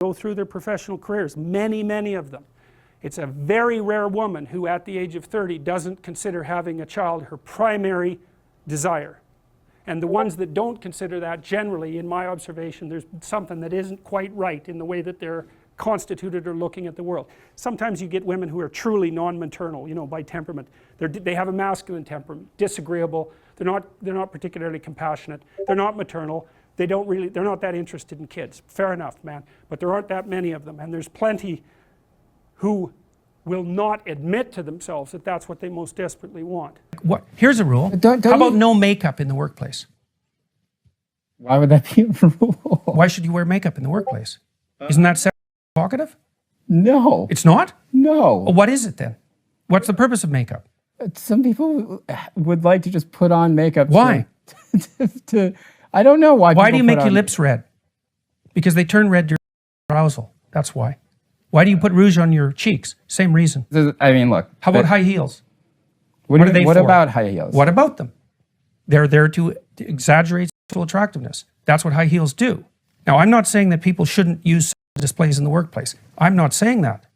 go through their professional careers, many of them. It's a very rare woman who at the age of 30 doesn't consider having a child her primary desire. And the ones that don't consider that, generally, in my observation, there's something that isn't quite right in the way that they're constituted or looking at the world. Sometimes you get women who are truly non-maternal, you know, by temperament. They have a masculine temperament, disagreeable, they're not particularly compassionate, they're not maternal, they're not that interested in kids. Fair enough, man, but there aren't that many of them, and there's plenty who will not admit to themselves that that's what they most desperately want. What? Here's a rule. How about no makeup in the workplace? Why would that be a rule? Why should you wear makeup in the workplace? Isn't that sexually provocative? No. It's not? No. Well, what is it then? What's the purpose of makeup? Some people would like to just put on makeup. Why? I don't know why. Why do you make your lips red? Because they turn red during arousal. That's why. Why do you put rouge on your cheeks? Same reason. I mean, look. How about high heels? What about high heels? What about them? They're there to exaggerate sexual attractiveness. That's what high heels do. Now, I'm not saying that people shouldn't use displays in the workplace. I'm not saying that.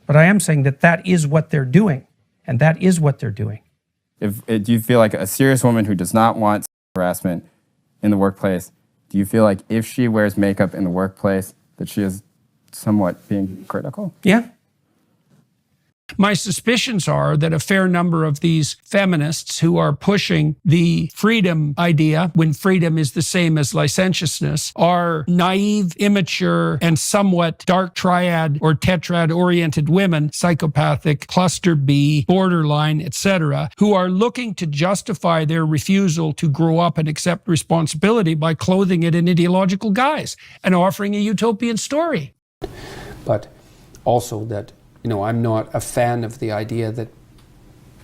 But I am saying that that is what they're doing. And that is what they're doing. Do you feel like a serious woman who does not want harassment in the workplace, do you feel like if she wears makeup in the workplace that she is somewhat being critical? Yeah. My suspicions are that a fair number of these feminists who are pushing the freedom idea, when freedom is the same as licentiousness, are naive, immature, and somewhat dark triad or tetrad oriented women, psychopathic, cluster B, borderline, etc., who are looking to justify their refusal to grow up and accept responsibility by clothing it in ideological guise and offering a utopian story. But also that, you know, I'm not a fan of the idea that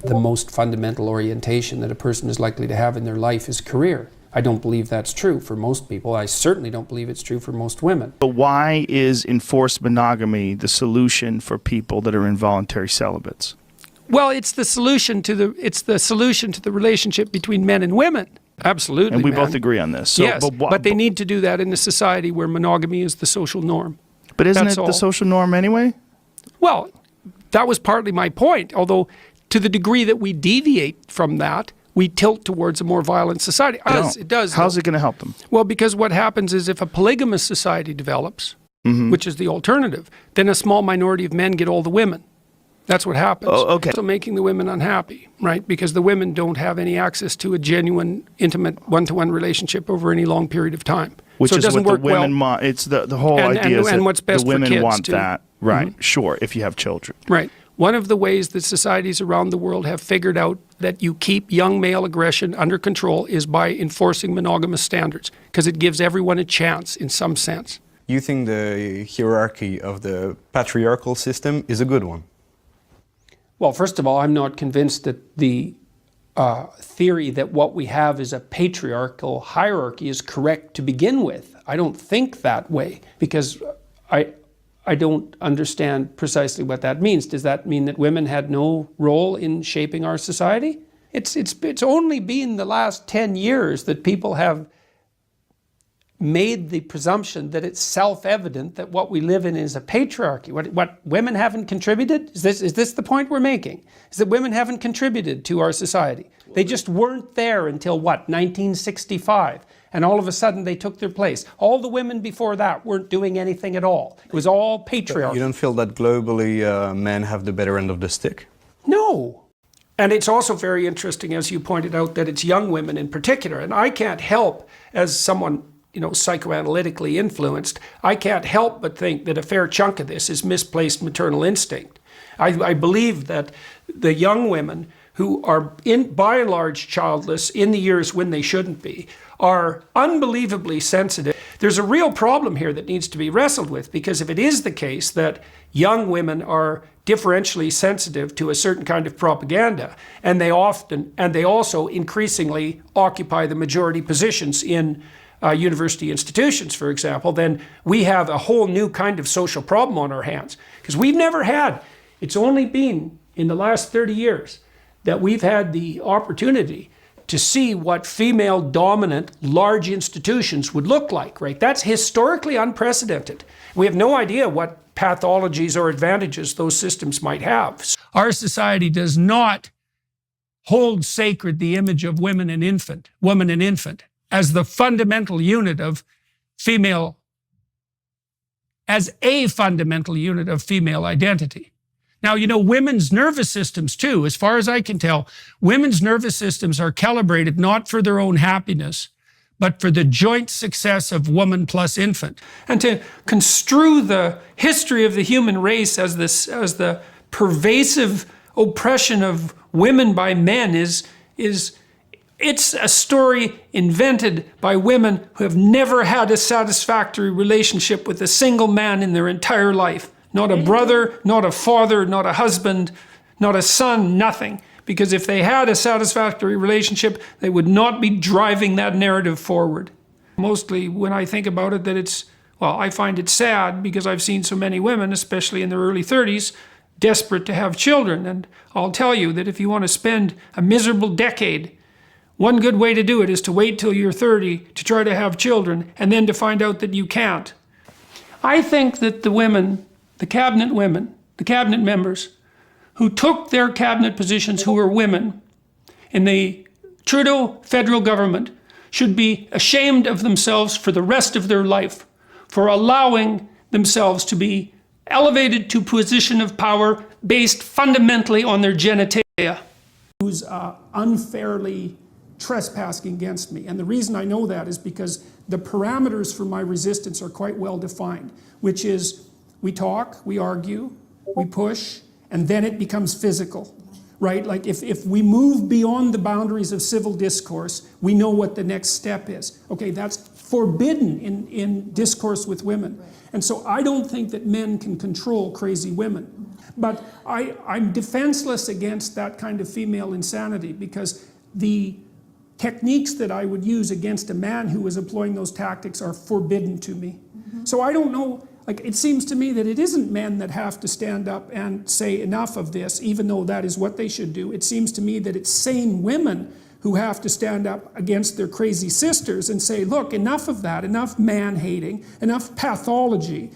the most fundamental orientation that a person is likely to have in their life is career. I don't believe that's true for most people. I certainly don't believe it's true for most women. But why is enforced monogamy the solution for people that are involuntary celibates? Well, it's the solution to the relationship between men and women. Absolutely. And we both agree on this. So, yes, but they need to do that in a society where monogamy is the social norm. But isn't it the social norm anyway? Well, that was partly my point, although to the degree that we deviate from that, we tilt towards a more violent society. It does. How's it going to help them? Well, because what happens is if a polygamous society develops, which is the alternative, then a small minority of men get all the women. That's what happens. Oh, okay. So making the women unhappy, right? Because the women don't have any access to a genuine, intimate, one-to-one relationship over any long period of time. Which so is what the women want. It's the whole idea is that what's best the women for kids want too. that. Right, sure, if you have children. Right. One of the ways that societies around the world have figured out that you keep young male aggression under control is by enforcing monogamous standards, because it gives everyone a chance in some sense. You think the hierarchy of the patriarchal system is a good one? Well, first of all, I'm not convinced that the theory that what we have is a patriarchal hierarchy is correct to begin with. I don't think that way, because I don't understand precisely what that means. Does that mean that women had no role in shaping our society? It's only been the last 10 years that people have made the presumption that it's self-evident that what we live in is a patriarchy. What women haven't contributed? Is this the point we're making? Is that women haven't contributed to our society? They just weren't there until what, 1965? And all of a sudden they took their place. All the women before that weren't doing anything at all. It was all patriarchy. You don't feel that globally men have the better end of the stick? No. And it's also very interesting, as you pointed out, that it's young women in particular. And I can't help, as someone, you know, psychoanalytically influenced, I can't help but think that a fair chunk of this is misplaced maternal instinct. I believe that the young women who are by and large childless in the years when they shouldn't be are unbelievably sensitive. There's a real problem here that needs to be wrestled with, because if it is the case that young women are differentially sensitive to a certain kind of propaganda, and they also increasingly occupy the majority positions in university institutions, for example, then we have a whole new kind of social problem on our hands. Because we've never had, it's only been in the last 30 years that we've had the opportunity to see what female dominant large institutions would look like, right? That's historically unprecedented. We have no idea what pathologies or advantages those systems might have. Our society does not hold sacred the image of woman and infant as the fundamental unit of female, as a fundamental unit of female identity. Now, you know, women's nervous systems too, as far as I can tell, women's nervous systems are calibrated not for their own happiness, but for the joint success of woman plus infant. And to construe the history of the human race as the pervasive oppression of women by men it's a story invented by women who have never had a satisfactory relationship with a single man in their entire life. Not a brother, not a father, not a husband, not a son, nothing. Because if they had a satisfactory relationship, they would not be driving that narrative forward. Mostly when I think about it, I find it sad because I've seen so many women, especially in their early 30s, desperate to have children. And I'll tell you that if you want to spend a miserable decade, one good way to do it is to wait till you're 30 to try to have children and then to find out that you can't. I think that the cabinet members who took their cabinet positions who were women in the Trudeau federal government should be ashamed of themselves for the rest of their life for allowing themselves to be elevated to position of power based fundamentally on their genitalia. Who's unfairly trespassing against me. And the reason I know that is because the parameters for my resistance are quite well defined, which is we talk, we argue, we push, and then it becomes physical, right? Like if we move beyond the boundaries of civil discourse, we know what the next step is. Okay, that's forbidden in discourse with women. And so I don't think that men can control crazy women. But I'm defenseless against that kind of female insanity because the techniques that I would use against a man who was employing those tactics are forbidden to me. So I don't know, like it seems to me that it isn't men that have to stand up and say enough of this, even though that is what they should do. It seems to me that it's sane women who have to stand up against their crazy sisters and say, look, enough of that, enough man-hating, enough pathology,